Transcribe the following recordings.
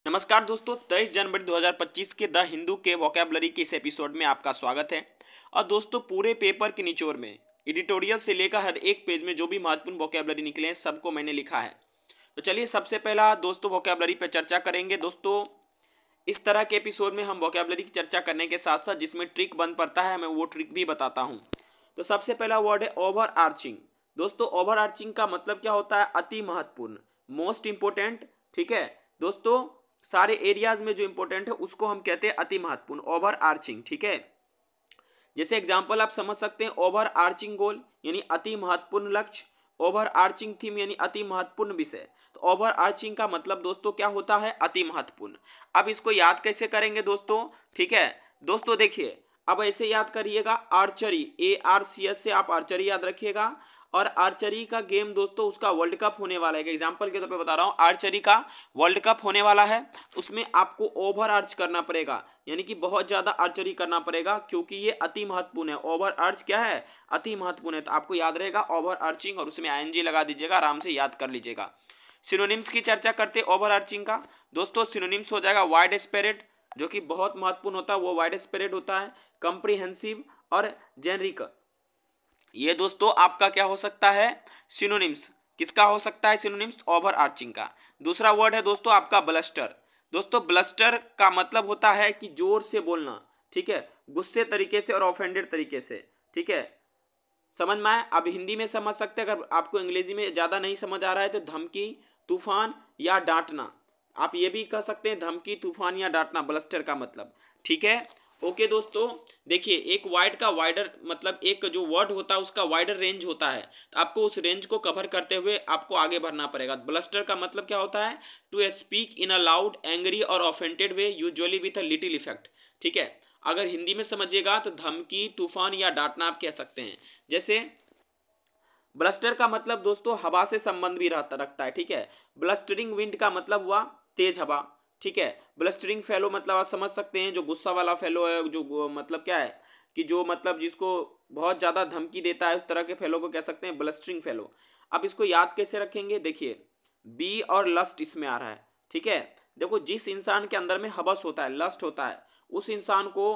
नमस्कार दोस्तों, 23 जनवरी 2025 के द हिंदू के वोकैबुलरी के इस एपिसोड में आपका स्वागत है। और दोस्तों, पूरे पेपर के निचोड़ में एडिटोरियल से लेकर हर एक पेज में जो भी महत्वपूर्ण वोकैबुलरी निकले हैं सबको मैंने लिखा है। तो चलिए सबसे पहला दोस्तों वोकैबुलरी पर चर्चा करेंगे। दोस्तों, इस तरह के एपिसोड में हम वोकैबुलरी की चर्चा करने के साथ साथ जिसमें ट्रिक बन पड़ता है मैं वो ट्रिक भी बताता हूँ। तो सबसे पहला वर्ड है ओवर आर्चिंग। दोस्तों, ओवर आर्चिंग का मतलब क्या होता है? अति महत्वपूर्ण, मोस्ट इंपोर्टेंट। ठीक है दोस्तों, सारे एरियाज में जो इंपॉर्टेंट है उसको हम कहते हैं अति महत्वपूर्ण, ओवर आर्चिंग। ठीक है, जैसे एग्जांपल आप समझ सकते हैं, ओवर आर्चिंग गोल यानी अति महत्वपूर्ण लक्ष्य, ओवर आर्चिंग थीम यानी अति महत्वपूर्ण विषय। तो ओवर आर्चिंग का मतलब दोस्तों क्या होता है? अति महत्वपूर्ण। अब इसको याद कैसे करेंगे दोस्तों? ठीक है दोस्तों, देखिए अब ऐसे याद करिएगा, आर्चरी, ARCS से आप आर्चरी याद रखिएगा। और आर्चरी का गेम दोस्तों उसका वर्ल्ड कप होने वाला है। एग्जाम्पल के तौर पे बता रहा हूँ, आर्चरी का वर्ल्ड कप होने वाला है। उसमें आपको ओवर आर्च करना पड़ेगा, यानी कि बहुत ज्यादा आर्चरी करना पड़ेगा, क्योंकि ये अति महत्वपूर्ण है। ओवर आर्च क्या है? अति महत्वपूर्ण है। तो आपको याद रहेगा ओवर आर्चिंग, और उसमें ING लगा दीजिएगा, आराम से याद कर लीजिएगा। सिनोनिम्स की चर्चा करते हैं ओवर आर्चिंग का। दोस्तों, सिनोनिम्स हो जाएगा वाइड स्प्रेड, जो कि बहुत महत्वपूर्ण होता है, वो वाइड स्प्रेड होता है, कंप्रीहेंसिव और जेनरिक। ये दोस्तों आपका क्या हो सकता है? सिनोनिम्स। किसका हो सकता है सिनोनिम्स? ओवर आर्चिंग का। दूसरा वर्ड है दोस्तों आपका ब्लस्टर। दोस्तों, ब्लस्टर का मतलब होता है कि जोर से बोलना। ठीक है, गुस्से तरीके से और ऑफेंडेड तरीके से। ठीक है, समझ में आए? आप हिंदी में समझ सकते हैं, अगर आपको अंग्रेजी में ज़्यादा नहीं समझ आ रहा है तो धमकी, तूफान या डांटना। आप ये भी कह सकते हैं धमकी, तूफान या डांटना, ब्लस्टर का मतलब। ठीक है, ओके दोस्तों। देखिए, एक वाइड का वाइडर मतलब एक जो वर्ड होता है उसका वाइडर रेंज होता है, तो आपको उस रेंज को कवर करते हुए आपको आगे बढ़ना पड़ेगा। ब्लस्टर का मतलब क्या होता है? To speak in a loud, angry और offended way, usually with a little effect. ठीक है, अगर हिंदी में समझिएगा तो धमकी, तूफान या डांटना आप कह सकते हैं। जैसे ब्लस्टर का मतलब दोस्तों हवा से संबंध भी रखता है। ठीक है, ब्लस्टरिंग विंड का मतलब हुआ तेज हवा। ठीक है, ब्लस्टरिंग फेलो मतलब आप समझ सकते हैं जो गुस्सा वाला फेलो है, जो मतलब क्या है कि जो मतलब जिसको बहुत ज़्यादा धमकी देता है, उस तरह के फेलो को कह सकते हैं ब्लस्टरिंग फेलो। अब इसको याद कैसे रखेंगे? देखिए, बी और लस्ट इसमें आ रहा है। ठीक है, देखो जिस इंसान के अंदर में हवस होता है, लस्ट होता है, उस इंसान को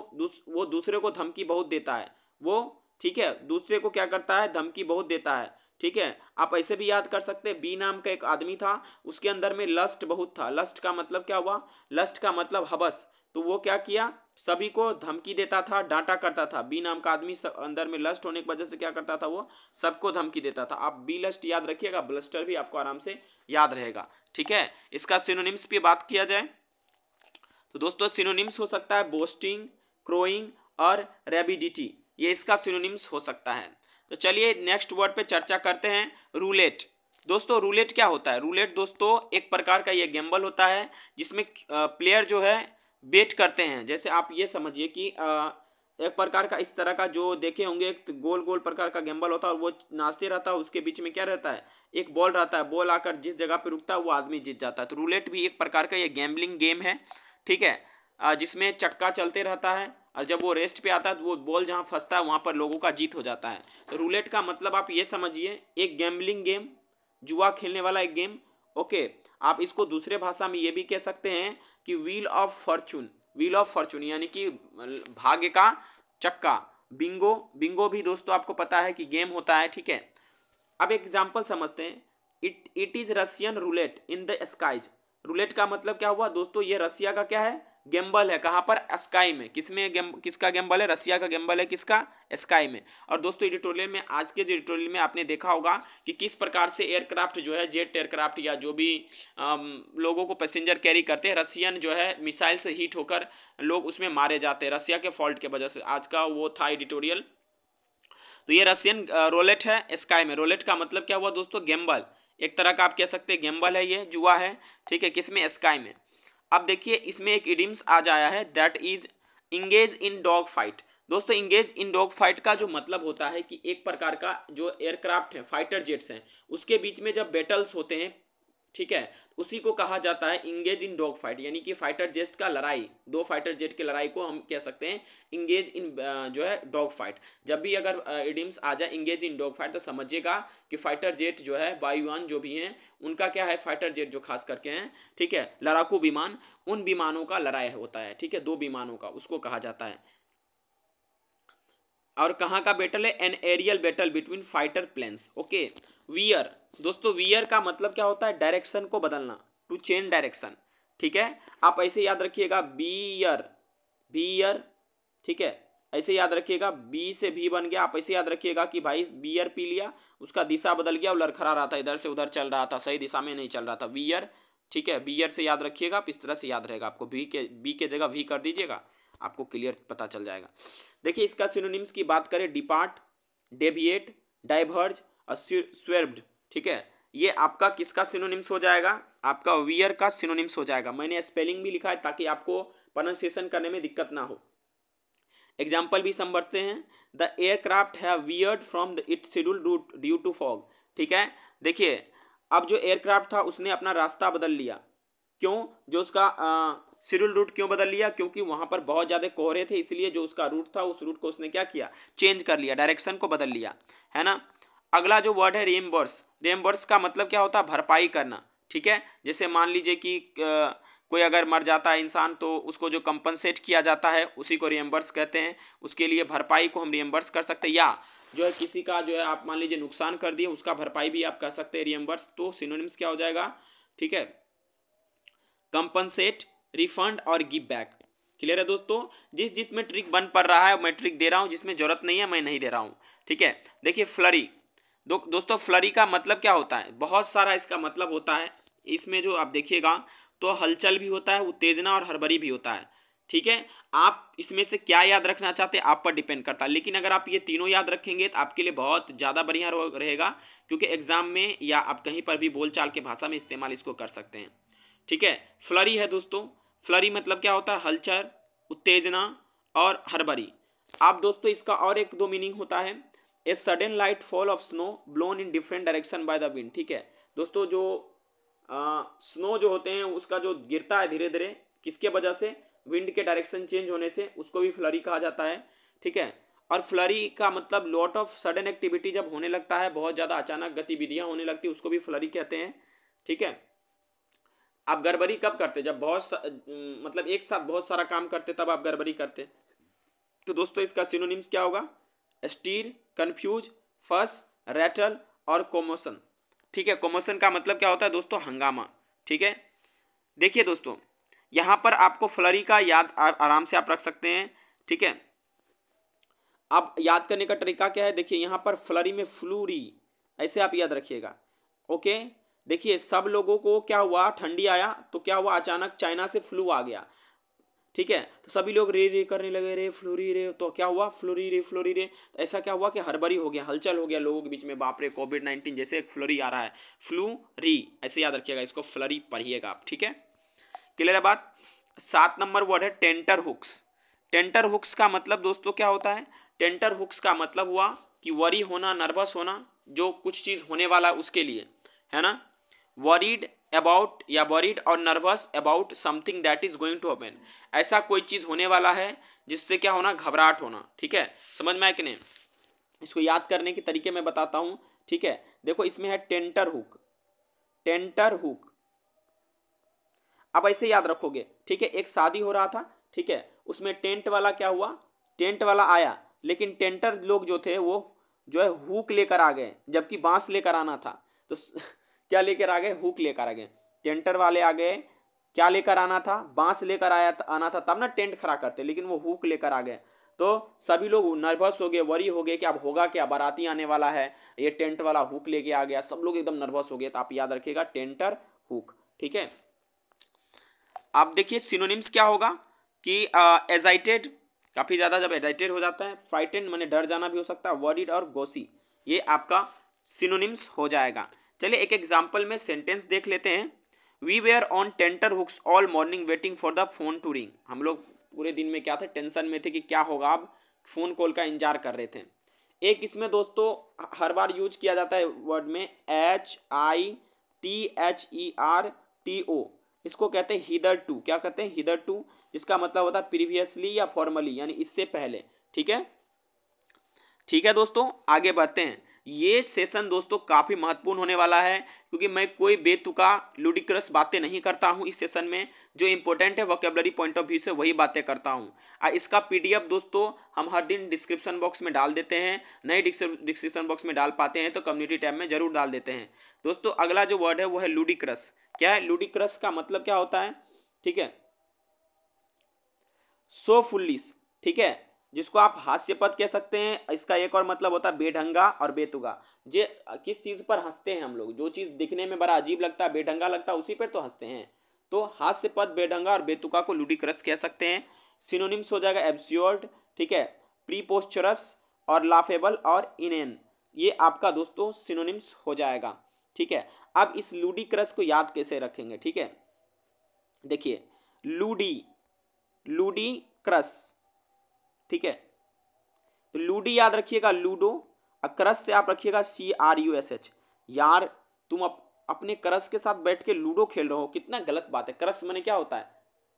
वो दूसरे को धमकी बहुत देता है। वो, ठीक है, दूसरे को क्या करता है? धमकी बहुत देता है। ठीक है, आप ऐसे भी याद कर सकते हैं, बी नाम का एक आदमी था, उसके अंदर में लस्ट बहुत था। लस्ट का मतलब क्या हुआ? लस्ट का मतलब हवस। तो वो क्या किया? सभी को धमकी देता था, डांटा करता था। बी नाम का आदमी अंदर में लस्ट होने की वजह से क्या करता था? वो सबको धमकी देता था। आप बी लस्ट याद रखिएगा, ब्लस्टर भी आपको आराम से याद रहेगा। ठीक है, इसका सिनोनिम्स पे बात किया जाए तो दोस्तों सिनोनिम्स हो सकता है बोस्टिंग, क्रोइंग और रेबिडिटी। ये इसका सिनोनिम्स हो सकता है। तो चलिए नेक्स्ट वर्ड पे चर्चा करते हैं, रूलेट। दोस्तों, रूलेट क्या होता है? रूलेट दोस्तों एक प्रकार का ये गेम्बल होता है जिसमें प्लेयर जो है बेट करते हैं। जैसे आप ये समझिए कि एक प्रकार का इस तरह का जो देखे होंगे, एक गोल गोल प्रकार का गेम्बल होता है और वो नाचते रहता है, उसके बीच में क्या रहता है? एक बॉल रहता है, बॉल आकर जिस जगह पे रुकता है वो आदमी जीत जाता है। तो रूलेट भी एक प्रकार का ये गैम्बलिंग गेम है। ठीक है, जिसमें चक्का चलते रहता है और जब वो रेस्ट पे आता है तो वो बॉल जहाँ फंसता है वहाँ पर लोगों का जीत हो जाता है। तो रूलेट का मतलब आप ये समझिए, एक गैम्बलिंग गेम, जुआ खेलने वाला एक गेम। ओके, आप इसको दूसरे भाषा में ये भी कह सकते हैं कि wheel of Fortune. Wheel of Fortune यानी कि भाग्य का चक्का। बिंगो, बिंगो भी दोस्तों आपको पता है कि गेम होता है। ठीक है, अब एग्जाम्पल समझते हैं, it is Russian roulette in the skies. Roulette का मतलब क्या हुआ दोस्तों? ये रसिया का क्या है? गेम्बल है। कहाँ पर? स्काई में। किसमें किसका गेम्बल है? रसिया का गेम्बल है। किसका? स्काई में। और दोस्तों एडिटोरियल में, आज के जो एडिटोरियल में आपने देखा होगा कि किस प्रकार से एयरक्राफ्ट जो है, जेट एयरक्राफ्ट या जो भी लोगों को पैसेंजर कैरी करते हैं, रसियन जो है मिसाइल से हीट होकर लोग उसमें मारे जाते हैं रसिया के फॉल्ट के वजह से। आज का वो था एडिटोरियल। तो ये रशियन रोलेट है स्काई में। रोलेट का मतलब क्या हुआ दोस्तों? गेम्बल। एक तरह का आप कह सकते हैं गेम्बल है, ये जुआ है। ठीक है, किसमें? स्काई में। अब देखिए इसमें एक इडियम्स आ जाया है, that is engage in dog fight. दोस्तों, इंगेज इन डॉग फाइट का जो मतलब होता है कि एक प्रकार का जो एयरक्राफ्ट है, फाइटर जेट्स हैं, उसके बीच में जब बैटल्स होते हैं, ठीक है, उसी को कहा जाता है इंगेज इन डॉग फाइट, यानी कि फाइटर जेट का लड़ाई, दो फाइटर जेट की लड़ाई को हम कह सकते हैं इंगेज इन जो है डॉग फाइट। जब भी अगर इडियम्स आ जाए इंगेज इन डॉग फाइट तो समझिएगा कि फाइटर जेट जो है वायुयान जो भी हैं उनका क्या है, फाइटर जेट जो खास करके हैं, ठीक है, लड़ाकू विमान, उन विमानों का लड़ाई होता है, ठीक है, दो विमानों का, उसको कहा जाता है। और कहाँ का बैटल है, an aerial battle between fighter planes. Okay, veer, दोस्तों वियर का मतलब क्या होता है, डायरेक्शन को बदलना, टू चेंज डायरेक्शन, ठीक है, आप ऐसे याद रखिएगा, बियर, बियर, ठीक है, ऐसे याद रखिएगा, बी से भी बन गया, आप ऐसे याद रखिएगा कि भाई बियर पी लिया, उसका दिशा बदल गया, वो लड़खड़ा रहा था, इधर से उधर चल रहा था, सही दिशा में नहीं चल रहा था, वियर, ठीक है, बियर से याद रखिएगा, आप इस तरह से याद रहेगा आपको, बी के जगह वी कर दीजिएगा, आपको क्लियर पता चल जाएगा। देखिए इसका सिनोनिम्स की बात करें, डिपार्ट, डेविएट, डाइवर्ज और स्werved, ठीक है, ये आपका किसका सिनोनिम्स हो जाएगा, आपका वियर का सिनोनिम्स हो जाएगा। मैंने स्पेलिंग भी लिखा है ताकि आपको प्रोनाउंसिएशन करने में दिक्कत ना हो। एग्जाम्पल भी समझते हैं, the aircraft have veered from the its schedule route due to fog, ठीक है, देखिए अब जो एयरक्राफ्ट था उसने अपना रास्ता बदल लिया, क्यों, जो उसका शेड्यूल रूट क्यों बदल लिया, क्योंकि वहां पर बहुत ज़्यादा कोहरे थे, इसलिए जो उसका रूट था उस रूट को उसने क्या किया, चेंज कर लिया, डायरेक्शन को बदल लिया, है ना। अगला जो वर्ड है रेमबर्स, रेमबर्स का मतलब क्या होता है, भरपाई करना, ठीक है, जैसे मान लीजिए कि कोई अगर मर जाता है इंसान तो उसको जो कंपनसेट किया जाता है उसी को रिएम्बर्स कहते हैं, उसके लिए भरपाई को हम रिएम्बर्स कर सकते हैं, या जो है किसी का जो है आप मान लीजिए नुकसान कर दिए उसका भरपाई भी आप कर सकते हैं रिएम्बर्स, तो सिनोनिम्स क्या हो जाएगा, ठीक है, कंपनसेट, रिफंड और गिव बैक। क्लियर है दोस्तों, जिसमें ट्रिक बन पड़ रहा है मैं ट्रिक दे रहा हूँ, जिसमें जरूरत नहीं है मैं नहीं दे रहा हूँ, ठीक है। देखिए फ्लरी, दोस्तों फ्लरी का मतलब क्या होता है, बहुत सारा इसका मतलब होता है, इसमें जो आप देखिएगा तो हलचल भी होता है, उत्तेजना और हड़बड़ी भी होता है, ठीक है। आप इसमें से क्या याद रखना चाहते हैं आप पर डिपेंड करता है, लेकिन अगर आप ये तीनों याद रखेंगे तो आपके लिए बहुत ज़्यादा बढ़िया रहेगा, क्योंकि एग्जाम में या आप कहीं पर भी बोलचाल के भाषा में इस्तेमाल इसको कर सकते हैं, ठीक है। फ्लरी है दोस्तों, फ्लरी मतलब क्या होता है, हलचल, उत्तेजना और हड़बड़ी। आप दोस्तों इसका और एक दो मीनिंग होता है, a sudden light fall of snow blown in different direction by the wind, ठीक है दोस्तों, जो स्नो जो होते हैं उसका जो गिरता है धीरे धीरे, किसके वजह से, विंड के डायरेक्शन चेंज होने से, उसको भी फ्लरी कहा जाता है, ठीक है। और फ्लरी का मतलब लॉट ऑफ सडन एक्टिविटी जब होने लगता है, बहुत ज़्यादा अचानक गतिविधियां होने लगती है, उसको भी फ्लरी कहते हैं, ठीक है। आप गड़बड़ी कब करते, जब मतलब एक साथ बहुत सारा काम करते तब आप गड़बड़ी करते। तो दोस्तों इसका सिनोनिम्स क्या होगा, स्टीर, कंफ्यूज, फस, रैटल और कोमोशन, ठीक है। कोमोशन का मतलब क्या होता है दोस्तों, हंगामा, ठीक है। देखिए दोस्तों यहां पर आपको फ्लरी का याद आराम से आप रख सकते हैं, ठीक है। अब याद करने का तरीका क्या है, देखिए यहां पर फ्लरी में फ्लूरी, ऐसे आप याद रखिएगा, ओके। देखिए सब लोगों को क्या हुआ, ठंडी आया तो क्या हुआ, अचानक चाइना से फ्लू आ गया, ठीक है, तो सभी लोग रे रे करने लगे, रे फ्लोरी रे, तो क्या हुआ, फ्लोरी रे, तो ऐसा क्या हुआ कि हड़बड़ी हो गया, हलचल हो गया लोगों के बीच में, बाप रे कोविड-19 जैसे एक फ्लोरी आ रहा है, फ्लू री, ऐसे याद रखिएगा, इसको फ्लरी पढ़िएगा आप, ठीक है। क्लियर है बात। 7 नंबर वर्ड है टेंटर हुक्स। टेंटर हुक्स का मतलब दोस्तों क्या होता है, टेंटर हुक्स का मतलब हुआ कि वरी होना, नर्वस होना, जो कुछ चीज होने वाला उसके लिए, है ना, वरीड अबाउट या वरीड और nervous about something that is going to happen, ऐसा कोई चीज होने वाला है जिससे क्या होना, घबराहट होना, ठीक है, समझ में आया कि नहीं। इसको याद करने के तरीके मैं बताता हूं, ठीक है। देखो इसमें है टेंटर हुक, टेंटर हुक, अब ऐसे याद रखोगे, ठीक है। एक शादी हो रहा था, ठीक है, उसमें टेंट वाला क्या हुआ, टेंट वाला आया, लेकिन टेंटर लोग जो थे वो जो है हुक लेकर आ गए, जबकि बांस लेकर आना था, तो क्या लेकर आ गए, हुक लेकर आ गए, टेंटर वाले आ गए, क्या लेकर आना था, बांस लेकर आना था, तब ना टेंट खड़ा करते, लेकिन वो हुक लेकर आ गए, तो सभी लोग नर्वस हो गए, वरी हो गए कि अब होगा क्या, बाराती आने वाला है, ये टेंट वाला हुक लेके आ गया, सब लोग एकदम नर्वस हो गए, तो आप याद रखिएगा टेंटर हुक, ठीक है। आप देखिए सिनोनिम्स क्या होगा कि एजाइटेड, काफी ज्यादा जब एजाइटेड हो जाता है, फ्राइटेंड माने डर जाना भी हो सकता है, वरीड और गोसी, ये आपका सिनोनिम्स हो जाएगा। चलिए एक एग्जांपल में सेंटेंस देख लेते हैं, we were on tenterhooks all morning waiting for the phone to ring, हम लोग पूरे दिन में क्या थे, टेंशन में थे कि क्या होगा, अब फोन कॉल का इंतजार कर रहे थे। एक इसमें दोस्तों हर बार यूज किया जाता है वर्ड में HIT THERTO, इसको कहते हैं हिदर टू। क्या कहते हैं? हिदर टू, जिसका मतलब होता है प्रीवियसली या फॉर्मली, यानी इससे पहले। ठीक है, ठीक है दोस्तों, आगे बढ़ते हैं। ये सेशन दोस्तों काफ़ी महत्वपूर्ण होने वाला है, क्योंकि मैं कोई बेतुका लुडिक्रस बातें नहीं करता हूँ इस सेशन में। जो इंपॉर्टेंट है वोकेबलरी पॉइंट ऑफ व्यू से वही बातें करता हूँ। इसका PDF दोस्तों हम हर दिन डिस्क्रिप्शन बॉक्स में डाल देते हैं। नहीं डिस्क्रिप्शन बॉक्स में डाल पाते हैं तो कम्युनिटी टैब में जरूर डाल देते हैं। दोस्तों अगला जो वर्ड है वो है लुडिक्रस। क्या है? लुडिक्रस का मतलब क्या होता है? ठीक है, सो फुल्लिश। ठीक है, जिसको आप हास्यपद कह सकते हैं। इसका एक और मतलब होता है बेढंगा और बेतुका। जे किस चीज पर हंसते हैं हम लोग? जो चीज दिखने में बड़ा अजीब लगता है, बेढंगा लगता है, उसी पर तो हंसते हैं। तो हास्यपद, बेढंगा और बेतुका को लुडिक्रस कह सकते हैं। सिनोनिम्स हो जाएगा एब्सर्ड, ठीक है, प्रीपोस्चरस और लाफेबल और इनेन। ये आपका दोस्तों सिनोनिम्स हो जाएगा। ठीक है, अब इस लुडिक्रस को याद कैसे रखेंगे? ठीक है, देखिए, लूडी क्रस। ठीक है, तो लूडी याद रखिएगा, लूडो, और क्रस से आप रखिएगा CRUSH। यार तुम अपने क्रस के साथ बैठ के लूडो खेल रहे हो, कितना गलत बात है। क्रस माने क्या होता है?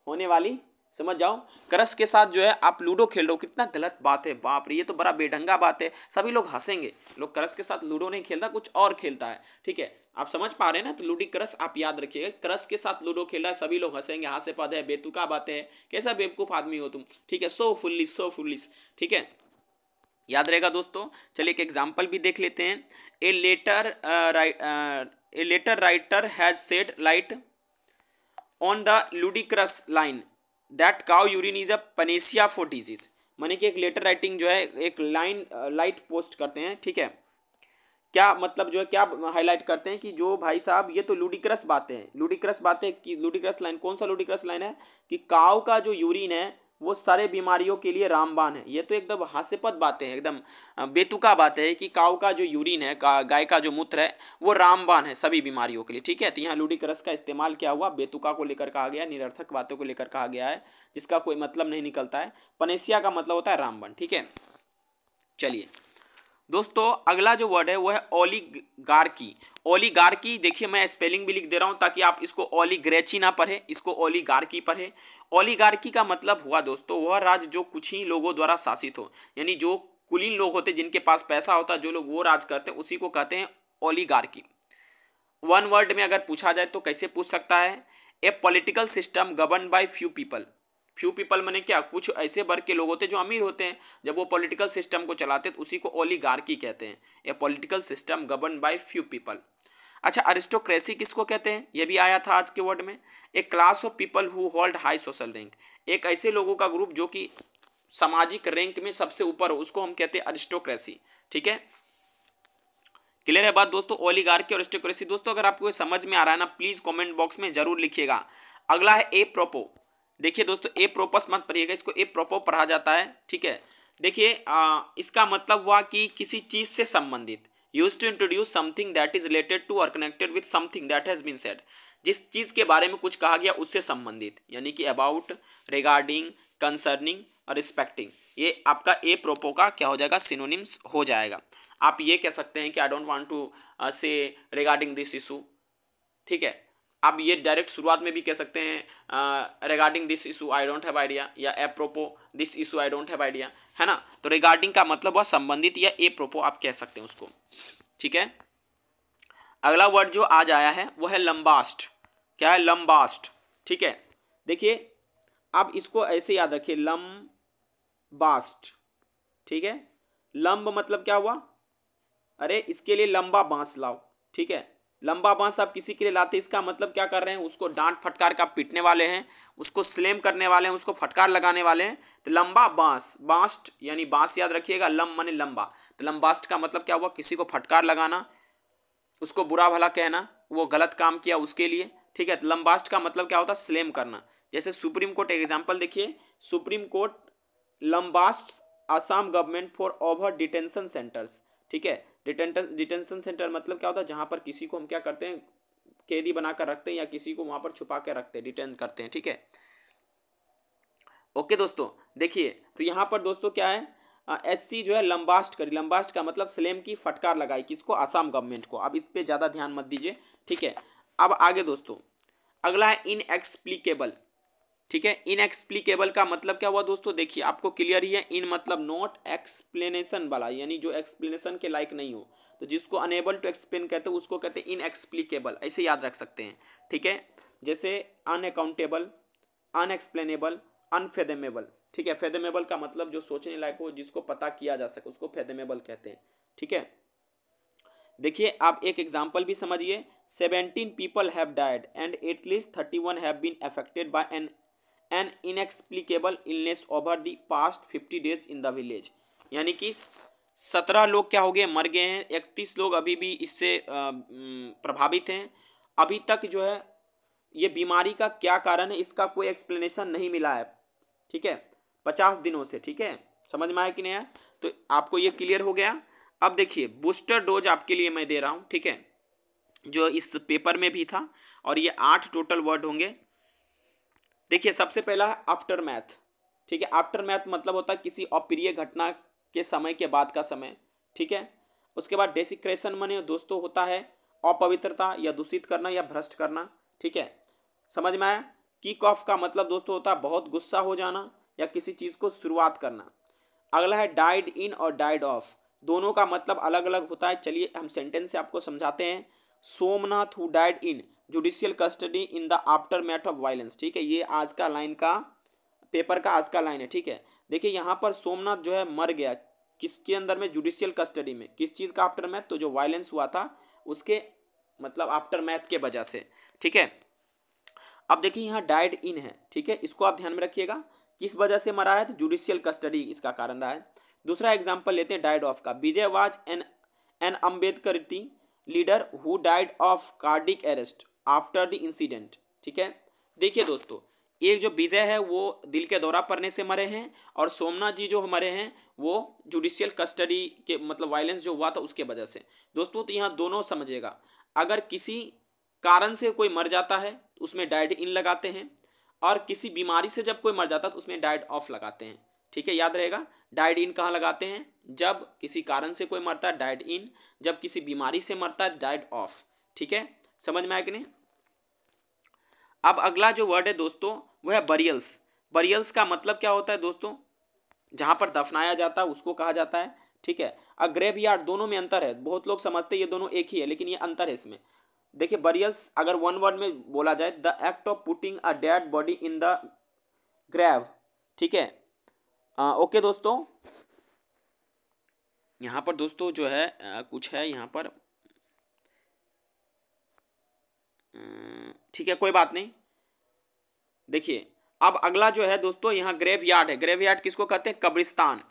होने वाली, समझ जाओ। क्रस के साथ जो है आप लूडो खेल रहे हो, कितना गलत बात है। बाप रे, ये तो बड़ा बेढंगा बात है। सभी लोग हंसेंगे। लोग क्रस के साथ लूडो नहीं खेलता, कुछ और खेलता है। ठीक है, आप समझ पा रहे हैं ना? तो लूडी क्रस आप याद रखिएगा। क्रस के साथ लूडो खेल रहा है, सभी लोग हंसेंगे, हास्यपद है, बेतुका बातें है, कैसा बेवकूफ आदमी हो तुम। ठीक है, सो फुल्लिश, सो फुल्लिश। ठीक है, याद रहेगा दोस्तों। चलिए एक एग्जाम्पल भी देख लेते हैं। A letter writer has said light on the ludicrous line that cow urine is a panacea for disease. माने कि एक लेटर राइटिंग जो है, एक लाइट पोस्ट करते हैं। ठीक है, क्या मतलब जो है, क्या हाईलाइट करते हैं कि जो भाई साहब ये तो लुडिक्रस बातें हैं। लुडिक्रस बातें कि लुडिक्रस लाइन, कौन सा लुडिक्रस लाइन है? कि काऊ का जो यूरिन है वो सारे बीमारियों के लिए रामबाण है। ये तो एकदम हास्यपद बातें हैं, एकदम बेतुका बात है कि काऊ का जो यूरिन है, गाय का जो मूत्र है, वो रामबाण है सभी बीमारियों के लिए। ठीक है, तो यहाँ लुडिक्रस का इस्तेमाल क्या हुआ? बेतुका को लेकर कहा गया, निरर्थक बातों को लेकर कहा गया है, जिसका कोई मतलब नहीं निकलता है। पनेसिया का मतलब होता है रामबाण। ठीक है, चलिए दोस्तों अगला जो वर्ड है वो है ओलिगार्की। ओलिगार्की, देखिए मैं स्पेलिंग भी लिख दे रहा हूं ताकि आप इसको ओलिग्रेची ना पढ़े, इसको ओलिगार्की पढ़े। ओलिगार्की का मतलब हुआ दोस्तों वह राज्य जो कुछ ही लोगों द्वारा शासित हो, यानी जो कुलीन लोग होते, जिनके पास पैसा होता, जो लोग वो राज करते हैं, उसी को कहते हैं ओलिगार्की। वन वर्ड में अगर पूछा जाए तो कैसे पूछ सकता है? A political system govern by few people. Few people माने क्या? कुछ ऐसे वर्ग के लोग होते हैं जो अमीर होते हैं, जब वो पॉलिटिकल सिस्टम को चलाते हैं तो उसी को ओलिगार्की कहते हैं। A political system govern by few people. अच्छा, अरिस्टोक्रेसी किसको कहते हैं? ये भी आया था आज के वर्ड में। A class of people who hold high social rank. एक ऐसे लोगों का ग्रुप जो कि सामाजिक रैंक में सबसे ऊपर हो, उसको हम कहते हैं अरिस्टोक्रेसी। ठीक है, क्लियर है बात दोस्तों? ओलिगार्की और अरिस्टोक्रेसी। दोस्तों अगर आपको समझ में आ रहा है ना, प्लीज कमेंट बॉक्स में जरूर लिखिएगा। अगला है ए प्रोपो। देखिए दोस्तों, ए प्रोपस मत पढ़िएगा, इसको ए प्रोपो पढ़ा जाता है। ठीक है, देखिए इसका मतलब हुआ कि किसी चीज से संबंधित, use to introduce something that is related to और connected with something that has been said. जिस चीज के बारे में कुछ कहा गया उससे संबंधित, यानी कि अबाउट, रिगार्डिंग, कंसर्निंग और रिस्पेक्टिंग। ये आपका ए प्रोपो का क्या हो जाएगा? सिनोनिम्स हो जाएगा। आप ये कह सकते हैं कि आई डोंट वांट टू से रिगार्डिंग दिस इशू। ठीक है, आप ये डायरेक्ट शुरुआत में भी कह सकते हैं regarding this issue I don't have idea, या apropos this issue I don't have idea, है ना? तो रिगार्डिंग का मतलब हुआ संबंधित, या ए प्रोपो आप कह सकते हैं उसको। ठीक है, अगला वर्ड जो आज आया है वो है लंबास्ट। क्या है? लंबास्ट। ठीक है, देखिए आप इसको ऐसे याद रखिए, लंबास्ट। ठीक है, लंब मतलब क्या हुआ? अरे इसके लिए लंबा बांस लाओ। ठीक है, लंबा बांस आप किसी के लिए लाते, इसका मतलब क्या कर रहे हैं? उसको डांट फटकार का पीटने वाले हैं, उसको स्लेम करने वाले हैं, उसको फटकार लगाने वाले हैं। तो लंबा बांस, बास्ट यानी बांस याद रखिएगा, लंब माने लंबा। तो लंबास्ट का मतलब क्या हुआ? किसी को फटकार लगाना, उसको बुरा भला कहना, वो गलत काम किया उसके लिए। ठीक है, तो लंबास्ट का मतलब क्या होता है? स्लेम करना। जैसे सुप्रीम कोर्ट, एग्जाम्पल देखिए, supreme court lambast Assam government for over detention centres. ठीक है, डिटेंशन सेंटर मतलब क्या होता है? जहां पर किसी को हम क्या करते हैं? कैदी बनाकर रखते हैं, या किसी को वहां पर छुपा के रखते हैं, डिटेन करते हैं। ठीक है, ओके दोस्तों, देखिए तो यहां पर दोस्तों क्या है? SC जो है लंबास्ट करी। लंबास्ट का मतलब स्लेम की, फटकार लगाई, किसको? आसाम गवर्नमेंट को। अब इस पे ज्यादा ध्यान मत दीजिए। ठीक है, अब आगे दोस्तों, अगला है इनएक्सप्लिकेबल। ठीक है, इनएक्सप्लिकेबल का मतलब क्या हुआ दोस्तों, देखिए आपको क्लियर ही है। इन मतलब नॉट एक्सप्लेनेशन वाला, यानी जो एक्सप्लेनेशन के लायक नहीं हो, तो जिसको अनेबल टू एक्सप्लेन कहते हैं उसको कहते हैं इनएक्सप्लिकेबल, ऐसे याद रख सकते हैं। ठीक है, जैसे अनअकाउंटेबल, अनएक्सप्लेनेबल, अनफेदमेबल। ठीक है, फेदमेबल का मतलब जो सोचने लायक हो, जिसको पता किया जा सके, उसको फेदमेबल कहते हैं। ठीक है, देखिए आप एक एग्जाम्पल भी समझिए। 17 people have died and at least 31 have been affected by an inexplicable illness over the past 50 days in the village. यानी कि 17 लोग क्या हो गए, मर गए हैं, 31 लोग अभी भी इससे प्रभावित हैं। अभी तक जो है ये बीमारी का क्या कारण है, इसका कोई एक्सप्लेनेशन नहीं मिला है। ठीक है, 50 दिनों से। ठीक है, समझ में आया कि नहीं आया, तो आपको ये क्लियर हो गया। अब देखिए बूस्टर डोज आपके लिए मैं दे रहा हूं। ठीक है, जो इस पेपर में भी था, और ये 8 टोटल वर्ड होंगे। देखिए सबसे पहला है आफ्टर मैथ। ठीक है, आफ्टर मैथ मतलब होता है किसी अप्रिय घटना के समय के बाद का समय। ठीक है, उसके बाद डेसिक्रेशन माने दोस्तों होता है अपवित्रता या दूषित करना या भ्रष्ट करना। ठीक है, समझ में आया। किक ऑफ का मतलब दोस्तों होता है बहुत गुस्सा हो जाना या किसी चीज को शुरुआत करना। अगला है डाइड इन और डाइड ऑफ, दोनों का मतलब अलग अलग होता है। चलिए हम सेंटेंस से आपको समझाते हैं। Somnath who died in judicial custody in the after math of violence. ठीक है, ये आज का लाइन का पेपर का आज का लाइन है। ठीक है, देखिए यहाँ पर सोमनाथ जो है मर गया किसके अंदर में, जुडिशियल कस्टडी में। किस चीज का आफ्टर मैथ, तो जो वायलेंस हुआ था उसके मतलब आफ्टर मैथ के वजह से। ठीक है, अब देखिए यहाँ डाइड इन है। ठीक है, इसको आप ध्यान में रखिएगा, किस वजह से मरा है, तो जुडिशियल कस्टडी इसका कारण रहा है। दूसरा एग्जाम्पल लेते हैं डाइड ऑफ का। Vijay was an Ambedkarite leader who died of cardiac arrest after the incident. ठीक है, देखिए दोस्तों ये जो विजय है वो दिल के दौरा पड़ने से मरे हैं, और सोमनाथ जी जो मरे हैं वो जुडिशियल कस्टडी के मतलब वायलेंस जो हुआ था उसके वजह से। दोस्तों तो यहाँ दोनों समझिएगा, अगर किसी कारण से कोई मर जाता है तो उसमें डाइड इन लगाते हैं, और किसी बीमारी से जब कोई मर जाता है तो उसमें डाइड ऑफ लगाते हैं। ठीक है, याद रहेगा। डाइड इन कहाँ लगाते हैं, जब किसी कारण से कोई मरता है डाइड इन, जब किसी बीमारी से मरता है डाइड ऑफ। ठीक है, समझ में आया कि नहीं। अब अगला जो वर्ड है दोस्तों वो है बरियल्स। बरियल्स का मतलब क्या होता है दोस्तों, जहां पर दफनाया जाता है उसको कहा जाता है। ठीक है, और ग्रेव यार्ड, दोनों में अंतर है। बहुत लोग समझते हैं ये दोनों एक ही है, लेकिन ये अंतर है इसमें। देखिए बरियल्स अगर वन वर्ड में बोला जाए, the act of putting a dead body in the grave. ठीक है, ओके दोस्तों, यहाँ पर दोस्तों जो है कुछ है यहाँ पर, ठीक है कोई बात नहीं। देखिए अब अगला जो है दोस्तों यहाँ ग्रेव यार्ड है। ग्रेव यार्ड किसको कहते हैं, कब्रिस्तान।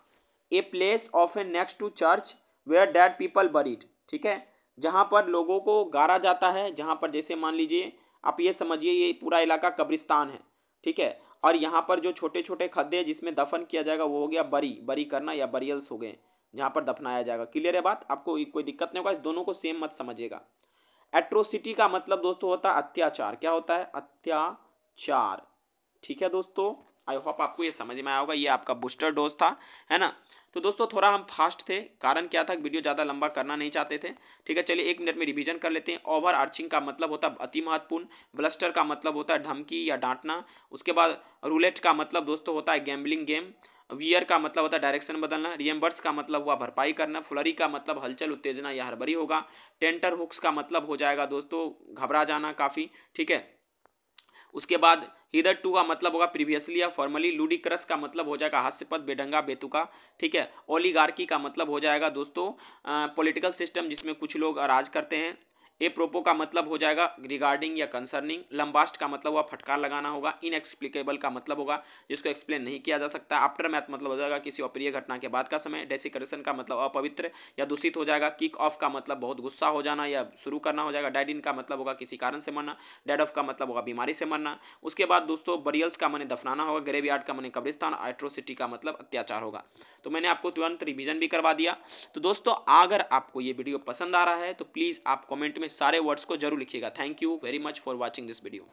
A place of a next to church where dead people buried. ठीक है, जहाँ पर लोगों को गाड़ा जाता है, जहाँ पर जैसे मान लीजिए आप ये समझिए ये पूरा इलाका कब्रिस्तान है। ठीक है, और यहाँ पर जो छोटे छोटे खड्डे जिसमें दफन किया जाएगा वो हो गया बरी, बरी करना या बरियल्स हो गए, जहाँ पर दफनाया जाएगा। क्लियर है बात, आपको कोई दिक्कत नहीं होगा, इस दोनों को सेम मत समझिएगा। एट्रोसिटी का मतलब दोस्तों होता है अत्याचार। क्या होता है, अत्याचार। ठीक है दोस्तों, आई होप आपको ये समझ में आया होगा। ये आपका बूस्टर डोज था, है ना। तो दोस्तों थोड़ा हम फास्ट थे, कारण क्या था, वीडियो ज़्यादा लंबा करना नहीं चाहते थे। ठीक है, चलिए 1 मिनट में रिवीजन कर लेते हैं। ओवर आर्चिंग का मतलब होता है अति महत्वपूर्ण। ब्लस्टर का मतलब होता है धमकी या डांटना। उसके बाद रूलेट का मतलब दोस्तों होता है गैम्बलिंग गेम। वियर का मतलब होता है डायरेक्शन बदलना। रियम्बर्स का मतलब हुआ भरपाई करना। फ्लरी का मतलब हलचल उत्तेजना या हड़बड़ी होगा। टेंटर हुक्स का मतलब हो जाएगा दोस्तों घबरा जाना काफ़ी। ठीक है, उसके बाद हिदर टू का मतलब होगा प्रीवियसली या फॉर्मली। लूडिक्रस का मतलब हो जाएगा हास्यपद, बेढंगा, बेतुका। ठीक है, ओलिगार्की का मतलब हो जाएगा दोस्तों पॉलिटिकल सिस्टम जिसमें कुछ लोग राज करते हैं। ए प्रोपो का मतलब हो जाएगा रिगार्डिंग या कंसर्निंग। लंबास्ट का मतलब हुआ फटकार लगाना होगा। इनएक्सप्लिकेबल का मतलब होगा जिसको एक्सप्लेन नहीं किया जा सकता। आफ्टर मैथ मतलब हो जाएगा किसी अप्रिय घटना के बाद का समय। डेसिक्रेशन का मतलब अपवित्र या दूषित हो जाएगा। किक ऑफ का मतलब बहुत गुस्सा हो जाना या शुरू करना हो जाएगा। डाइड इन का मतलब होगा किसी कारण से मरना। डेड ऑफ का मतलब होगा बीमारी से मरना। उसके बाद दोस्तों बरियल्स का माने दफनाना होगा। ग्रेवयार्ड का माने कब्रिस्तान। एट्रोसिटी का मतलब अत्याचार होगा। तो मैंने आपको तुरंत रिवीजन भी करवा दिया। तो दोस्तों अगर आपको ये वीडियो पसंद आ रहा है तो प्लीज़ आप कमेंट में सारे वर्ड्स को जरूर लिखिएगा। Thank you very much for watching this video.